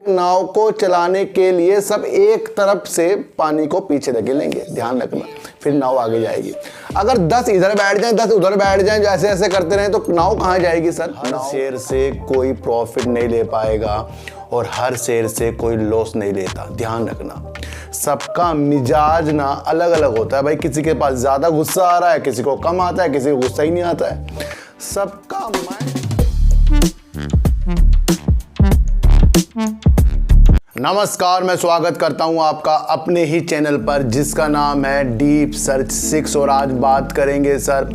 नाव को चलाने के लिए सब एक तरफ से पानी को पीछे धकेलेंगे, ध्यान रखना, फिर नाव आगे जाएगी। अगर 10 इधर बैठ जाएं 10 उधर बैठ जाएं, ऐसे ऐसे करते रहें तो नाव कहाँ जाएगी सर? हर शेयर से कोई प्रॉफिट नहीं ले पाएगा और हर शेयर से कोई लॉस नहीं लेता, ध्यान रखना। सबका मिजाज ना अलग अलग होता है भाई, किसी के पास ज़्यादा गुस्सा आ रहा है, किसी को कम आता है, किसी को गुस्सा ही नहीं आता है। सबका नमस्कार, मैं स्वागत करता हूं आपका अपने ही चैनल पर जिसका नाम है डीप सर्च 6। और आज बात करेंगे सर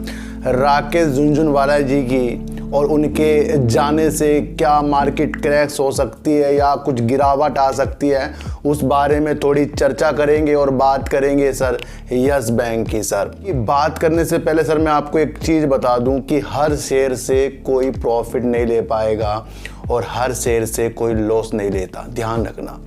राकेश झुनझुनवाला जी की, और उनके जाने से क्या मार्केट क्रैश हो सकती है या कुछ गिरावट आ सकती है, उस बारे में थोड़ी चर्चा करेंगे। और बात करेंगे सर यस बैंक की। सर बात करने से पहले सर मैं आपको एक चीज़ बता दूं कि हर शेयर से कोई प्रॉफिट नहीं ले पाएगा और हर शेयर से कोई लॉस नहीं लेता, ध्यान रखना।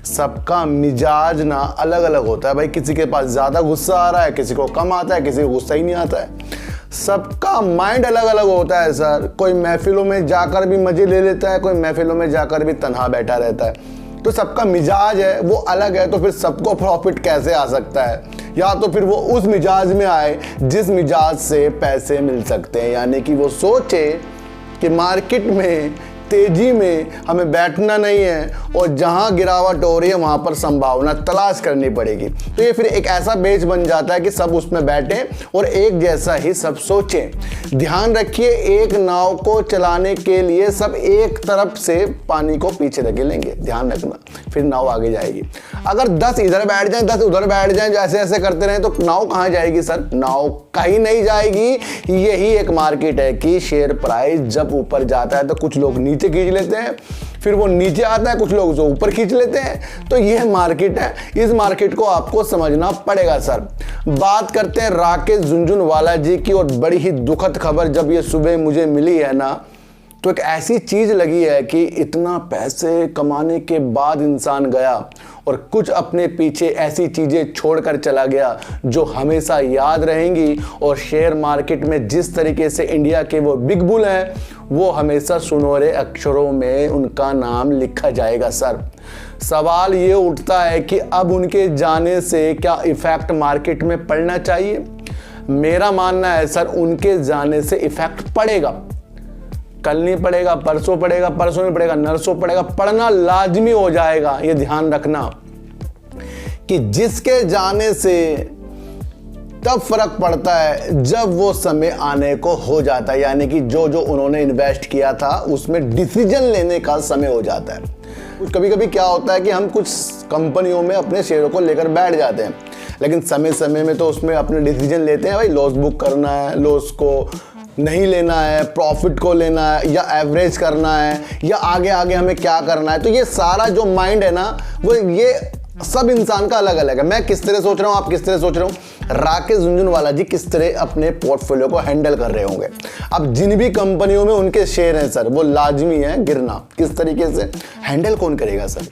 सबका मिजाज ना अलग अलग होता है भाई, किसी के पास ज़्यादा गुस्सा आ रहा है, किसी को कम आता है, किसी को गुस्सा ही नहीं आता है। सबका माइंड अलग अलग होता है सर। कोई महफिलों में जाकर भी मज़े ले लेता है, कोई महफिलों में जाकर भी तन्हा बैठा रहता है। तो सबका मिजाज है वो अलग है, तो फिर सबको प्रॉफिट कैसे आ सकता है? या तो फिर वो उस मिजाज में आए जिस मिजाज से पैसे मिल सकते हैं, यानी कि वो सोचे कि मार्केट में तेजी में हमें बैठना नहीं है और जहां गिरावट हो रही है वहां पर संभावना तलाश करनी पड़ेगी। तो ये फिर एक ऐसा बेच बन जाता है कि सब उसमें बैठे और एक जैसा ही सब सोचें। ध्यान रखिए, एक नाव को चलाने के लिए सब एक तरफ से पानी को पीछे धकेलेंगे, ध्यान रखना, फिर नाव आगे जाएगी। अगर 10 इधर बैठ जाएं 10 उधर बैठ जाएं, ऐसे ऐसे करते रहें तो नाव कहाँ जाएगी सर? नाव कहीं नहीं जाएगी। यही एक मार्केट है कि शेयर प्राइस जब ऊपर जाता है तो कुछ लोग नीचे खींच लेते हैं, फिर वो नीचे आता है, कुछ लोग जो ऊपर खींच लेते हैं। तो यह मार्केट है, इस मार्केट को आपको समझना पड़ेगा सर। बात करते हैं राकेश झुनझुनवाला जी की, और बड़ी ही दुखद खबर जब ये सुबह मुझे मिली है ना, तो एक ऐसी चीज़ लगी है कि इतना पैसे कमाने के बाद इंसान गया और कुछ अपने पीछे ऐसी चीज़ें छोड़कर चला गया जो हमेशा याद रहेंगी। और शेयर मार्केट में जिस तरीके से इंडिया के वो बिग बुल हैं, वो हमेशा सुनहरे अक्षरों में उनका नाम लिखा जाएगा सर। सवाल ये उठता है कि अब उनके जाने से क्या इफ़ेक्ट मार्केट में पड़ना चाहिए? मेरा मानना है सर उनके जाने से इफ़ेक्ट पड़ेगा। कल नहीं पड़ेगा, परसों पड़ेगा, परसों नहीं पड़ेगा, नरसों पड़ेगा, पड़ना लाजमी हो जाएगा। ये ध्यान रखना कि जिसके जाने से तब फर्क पड़ता है जब वो समय आने को हो जाता है, यानी कि जो जो उन्होंने इन्वेस्ट किया था उसमें डिसीजन लेने का समय हो जाता है। कभी कभी क्या होता है कि हम कुछ कंपनियों में अपने शेयरों को लेकर बैठ जाते हैं, लेकिन समय समय में तो उसमें अपने डिसीजन लेते हैं, भाई लॉस बुक करना है, लॉस को नहीं लेना है, प्रॉफिट को लेना है, या एवरेज करना है, या आगे आगे हमें क्या करना है। तो ये सारा जो माइंड है ना, वो ये सब इंसान का अलग अलग है। मैं किस तरह सोच रहा हूँ, आप किस तरह सोच रहे हो, राकेश झुनझुनवाला जी किस तरह अपने पोर्टफोलियो को हैंडल कर रहे होंगे। अब जिन भी कंपनियों में उनके शेयर हैं सर, वो लाजमी है गिरना। किस तरीके से हैंडल कौन करेगा सर?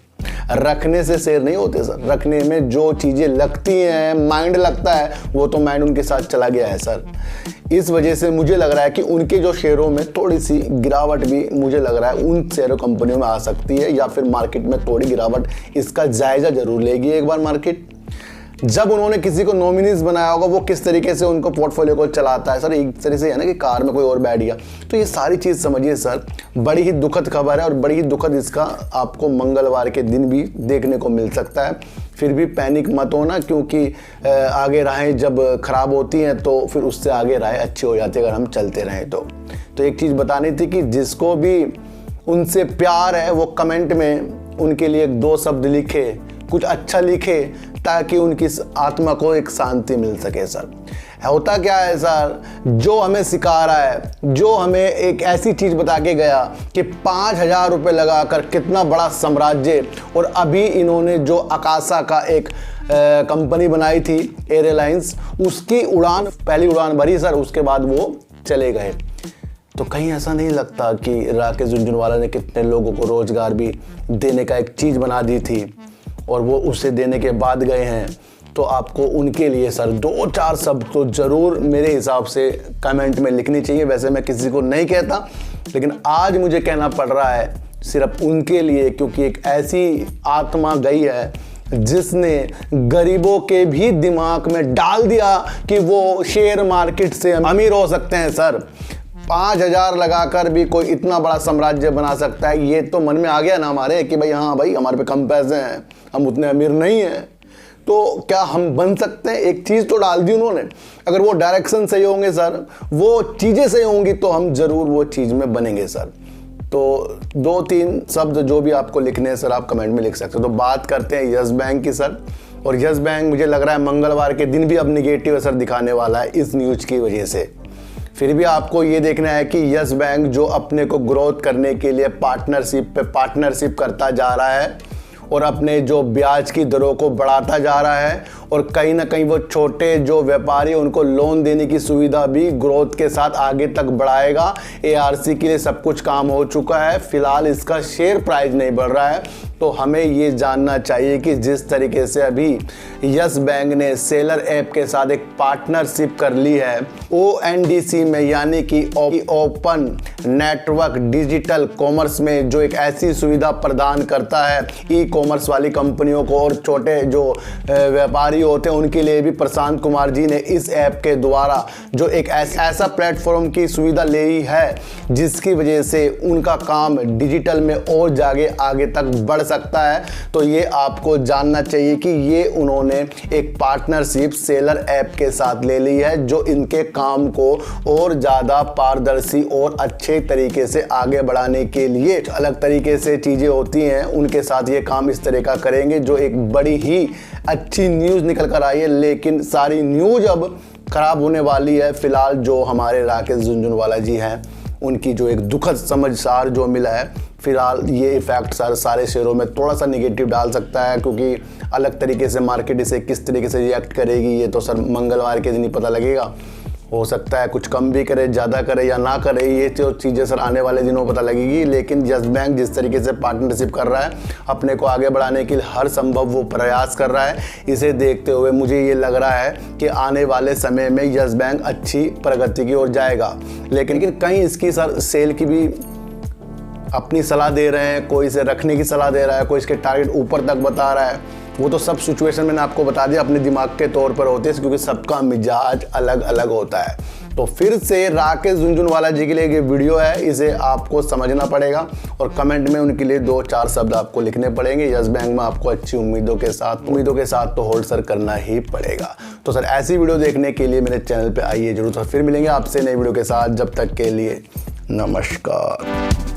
रखने से शेयर नहीं होते सर, रखने में जो चीज़ें लगती हैं, माइंड लगता है, वो तो माइंड उनके साथ चला गया है सर। इस वजह से मुझे लग रहा है कि उनके जो शेयरों में थोड़ी सी गिरावट भी मुझे लग रहा है उन शेयरों कंपनियों में आ सकती है, या फिर मार्केट में थोड़ी गिरावट, इसका जायज़ा जरूर लेगी एक बार मार्केट। जब उन्होंने किसी को नॉमिनीज बनाया होगा, वो किस तरीके से उनको पोर्टफोलियो को चलाता है सर, एक तरह से है ना कि कार में कोई और बैठ गया। तो ये सारी चीज़ समझिए सर, बड़ी ही दुखद खबर है और बड़ी ही दुखद इसका आपको मंगलवार के दिन भी देखने को मिल सकता है। फिर भी पैनिक मत होना, क्योंकि आगे राहें जब ख़राब होती हैं तो फिर उससे आगे राहें अच्छी हो जाती है अगर हम चलते रहें तो एक चीज़ बतानी थी कि जिसको भी उनसे प्यार है वो कमेंट में उनके लिए 2 शब्द लिखे, कुछ अच्छा लिखे, ताकि उनकी आत्मा को एक शांति मिल सके सर। होता क्या है सर, जो हमें सिखा रहा है, जो हमें एक ऐसी चीज़ बता के गया कि 5000 रुपये लगाकर कितना बड़ा साम्राज्य, और अभी इन्होंने जो आकाशा का एक कंपनी बनाई थी एयरलाइंस, उसकी उड़ान पहली उड़ान भरी सर, उसके बाद वो चले गए। तो कहीं ऐसा नहीं लगता कि राकेश झुनझुनवाला ने कितने लोगों को रोज़गार भी देने का एक चीज़ बना दी थी और वो उसे देने के बाद गए हैं। तो आपको उनके लिए सर 2-4 शब्द तो ज़रूर मेरे हिसाब से कमेंट में लिखनी चाहिए। वैसे मैं किसी को नहीं कहता, लेकिन आज मुझे कहना पड़ रहा है सिर्फ उनके लिए, क्योंकि एक ऐसी आत्मा गई है जिसने गरीबों के भी दिमाग में डाल दिया कि वो शेयर मार्केट से अमीर हो सकते हैं। सर 5,000 लगाकर भी कोई इतना बड़ा साम्राज्य बना सकता है, ये तो मन में आ गया ना हमारे कि भाई हाँ भाई हमारे पे कम पैसे हैं, हम उतने अमीर नहीं हैं, तो क्या हम बन सकते हैं? एक चीज़ तो डाल दी उन्होंने, अगर वो डायरेक्शन सही होंगे सर, वो चीज़ें सही होंगी तो हम ज़रूर वो चीज़ में बनेंगे सर। तो 2-3 शब्द जो भी आपको लिखने हैं सर आप कमेंट में लिख सकते हो। तो बात करते हैं यस बैंक की सर। और यस बैंक मुझे लग रहा है मंगलवार के दिन भी अब निगेटिव असर दिखाने वाला है इस न्यूज़ की वजह से। फिर भी आपको ये देखना है कि यस बैंक जो अपने को ग्रोथ करने के लिए पार्टनरशिप करता जा रहा है और अपने जो ब्याज की दरों को बढ़ाता जा रहा है, और कहीं ना कहीं वो छोटे जो व्यापारी उनको लोन देने की सुविधा भी ग्रोथ के साथ आगे तक बढ़ाएगा। ARC के लिए सब कुछ काम हो चुका है, फिलहाल इसका शेयर प्राइस नहीं बढ़ रहा है। तो हमें ये जानना चाहिए कि जिस तरीके से अभी यस बैंक ने सेलर ऐप के साथ एक पार्टनरशिप कर ली है ONDC में, यानी कि ओपन नेटवर्क डिजिटल कॉमर्स में, जो एक ऐसी सुविधा प्रदान करता है ई-कॉमर्स वाली कंपनियों को और छोटे जो व्यापारी होते हैं उनके लिए भी। प्रशांत कुमार जी ने इस ऐप के द्वारा जो एक ऐसा प्लेटफॉर्म की सुविधा ली है जिसकी वजह से उनका काम डिजिटल में और आगे तक बढ़ सकता है। तो ये आपको जानना चाहिए कि ये उन्होंने एक पार्टनरशिप सेलर ऐप के साथ ले ली है, जो इनके काम को और ज़्यादा पारदर्शी और अच्छे तरीके से आगे बढ़ाने के लिए अलग तरीके से चीज़ें होती हैं, उनके साथ ये काम इस तरह का करेंगे, जो एक बड़ी ही अच्छी न्यूज़ निकल कर आई है। लेकिन सारी न्यूज़ अब खराब होने वाली है। फिलहाल जो हमारे राकेश झुनझुनवाला जी हैं उनकी जो एक दुखद समाचार जो मिला है, फिलहाल ये इफेक्ट सारे शेयरों में थोड़ा सा निगेटिव डाल सकता है, क्योंकि अलग तरीके से मार्केट इसे किस तरीके से रिएक्ट करेगी ये तो सर मंगलवार के दिन ही पता लगेगा। हो सकता है कुछ कम भी करे, ज़्यादा करे या ना करे, ये जो चीज़ें सर आने वाले दिनों में पता लगेगी। लेकिन यस बैंक जिस तरीके से पार्टनरशिप कर रहा है, अपने को आगे बढ़ाने के लिए हर संभव वो प्रयास कर रहा है, इसे देखते हुए मुझे ये लग रहा है कि आने वाले समय में यस बैंक अच्छी प्रगति की ओर जाएगा। लेकिन कहीं इसकी सर सेल की भी अपनी सलाह दे रहे हैं, कोई इसे रखने की सलाह दे रहा है, कोई इसके टारगेट ऊपर तक बता रहा है। वो तो सब सिचुएशन मैंने आपको बता दिया अपने दिमाग के तौर पर होते हैं, क्योंकि सबका मिजाज अलग अलग होता है। तो फिर से राकेश झुनझुनवाला जी के लिए ये वीडियो है, इसे आपको समझना पड़ेगा और कमेंट में उनके लिए 2-4 शब्द आपको लिखने पड़ेंगे। यस बैंक में आपको अच्छी उम्मीदों के साथ तो होल्ड सर करना ही पड़ेगा। तो सर ऐसी वीडियो देखने के लिए मेरे चैनल पर आइए जरूर। सर फिर मिलेंगे आपसे नई वीडियो के साथ, जब तक के लिए नमस्कार।